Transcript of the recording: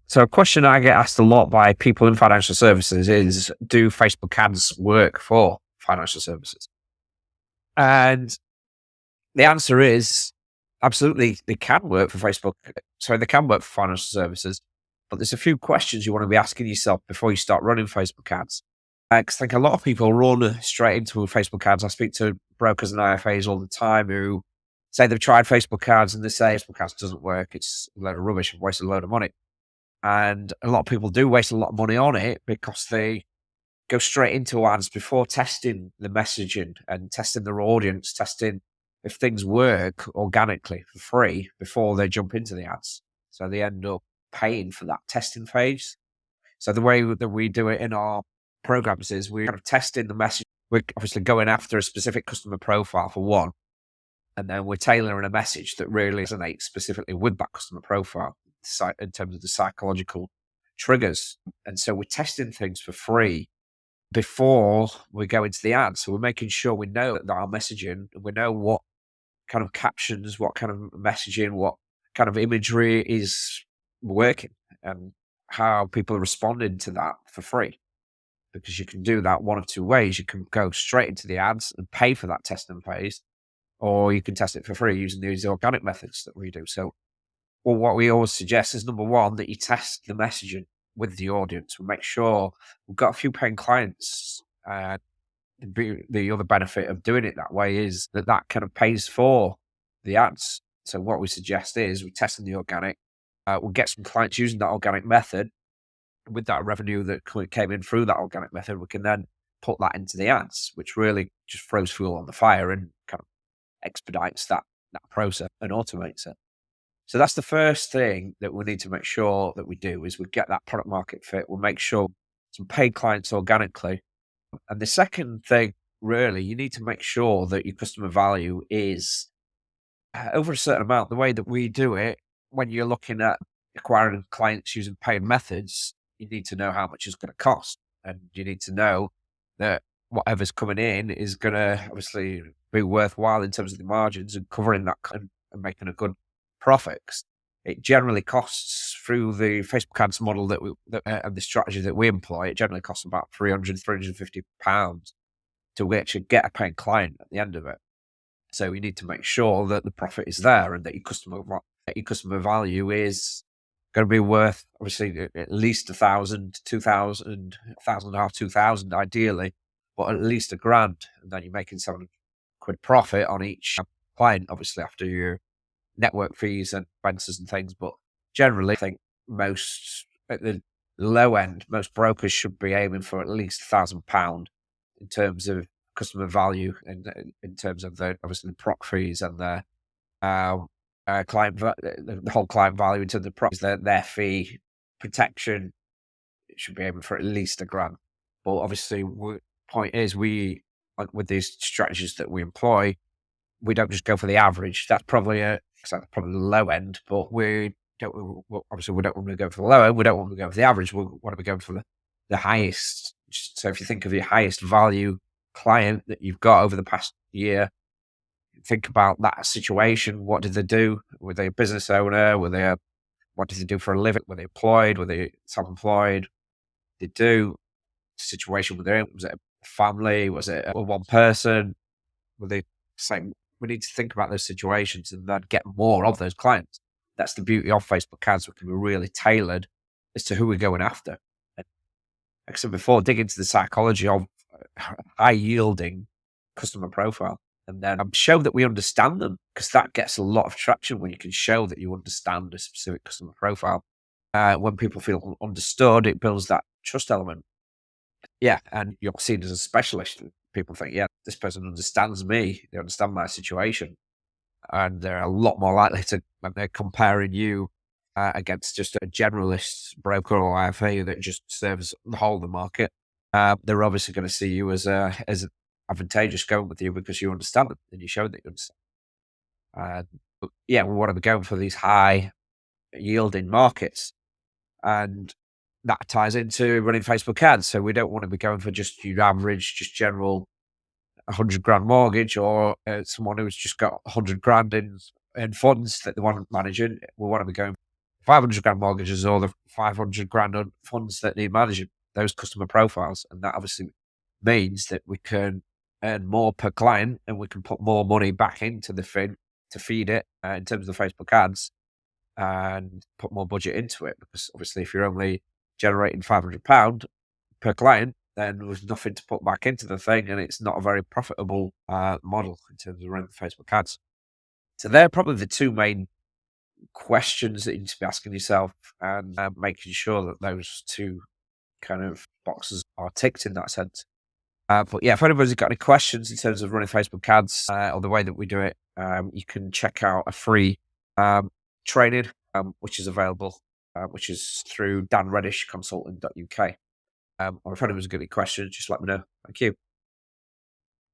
So a question I get asked a lot by people in financial services is, do Facebook ads work for financial services? And the answer is absolutely, they can work for Facebook. Sorry, they can work for financial services, but there's a few questions you want to be asking yourself before you start running Facebook ads. Because I think a lot of people run straight into Facebook ads. I speak to brokers and IFAs all the time who say they've tried Facebook ads and they say Facebook ads doesn't work. It's a load of rubbish and waste a load of money. And a lot of people do waste a lot of money on it because they go straight into ads before testing the messaging and testing their audience, testing if things work organically for free before they jump into the ads. So they end up paying for that testing phase. So the way that we do it in our programs is we're kind of testing the message. We're obviously going after a specific customer profile for one, and then we're tailoring a message that really resonates specifically with that customer profile in terms of the psychological triggers. And so we're testing things for free before we go into the ad. So we're making sure we know that our messaging, we know what kind of captions, what kind of messaging, what kind of imagery is working and how people are responding to that for free. Because you can do that one of two ways. You can go straight into the ads and pay for that testing phase, or you can test it for free using these organic methods that we do. So, well, what we always suggest is number one, that you test the messaging with the audience. We make sure we've got a few paying clients. The other benefit of doing it that way is that that kind of pays for the ads. So what we suggest is we're testing the organic. We'll get some clients using that organic method. With that revenue that came in through that organic method, we can then put that into the ads, which really just throws fuel on the fire and kind of expedites that process and automates it. So that's the first thing that we need to make sure that we do is we get that product market fit. We'll make sure some paid clients organically. And the second thing, really, you need to make sure that your customer value is over a certain amount. The way that we do it, when you're looking at acquiring clients using paid methods, you need to know how much it's going to cost. And you need to know that whatever's coming in is going to obviously be worthwhile in terms of the margins and covering that and making a good profit. It generally costs through the Facebook ads model and the strategy that we employ. It generally costs about £350 to actually get a paying client at the end of it. So you need to make sure that the profit is there and that your customer value is going to be worth obviously at least 1,000, 2,000, 1,500, 2,000 ideally, but at least £1,000, and then you're making £700 profit on each client, obviously after your network fees and expenses and things. But generally, I think most at the low end, most brokers should be aiming for at least £1,000 in terms of customer value, and in terms of obviously the proc fees and the the whole client value into the price, their fee protection. It should be aiming for at least £1,000. But obviously, point is, we with these strategies that we employ, we don't just go for the average. That's probably the low end. But obviously we don't want to go for the low end. We don't want to go for the average. We want to be going for the highest. So if you think of your highest value client that you've got over the past year, think about that situation. What did they do? Were they a business owner? What did they do for a living? Were they employed? Were they self-employed? Did they do situation with their, was it a family? Was it a one person? Were they saying, we need to think about those situations and then get more of those clients. That's the beauty of Facebook ads. We can be really tailored as to who we're going after. And like I said before, dig into the psychology of high yielding customer profile, and then show that we understand them, because that gets a lot of traction when you can show that you understand a specific customer profile. When people feel understood, it builds that trust element. Yeah, and you're seen as a specialist. People think, yeah, this person understands me. They understand my situation. And they're a lot more likely to, when they're comparing you against just a generalist broker or IFA that just serves the whole of the market, they're obviously going to see you as advantageous going with you because you understand them and you show that you understand. Yeah, we want to be going for these high yielding markets, and that ties into running Facebook ads. So we don't want to be going for just your average, just general £100,000 mortgage, or someone who's just got £100,000 in funds that they want managing. We want to be going 500 grand mortgages or the 500 grand on funds that need managing, those customer profiles. And that obviously means that we can earn more per client and we can put more money back into the thing to feed it in terms of the Facebook ads and put more budget into it. Because obviously, if you're only generating £500 per client, then there's nothing to put back into the thing, and it's not a very profitable model in terms of running the Facebook ads. So they're probably the two main questions that you need to be asking yourself, and making sure that those two kind of boxes are ticked in that sense. But yeah, if anybody's got any questions in terms of running Facebook ads or the way that we do it, you can check out a free training, which is available, which is through danreddishconsulting.uk. Or if anyone's got any questions, just let me know. Thank you.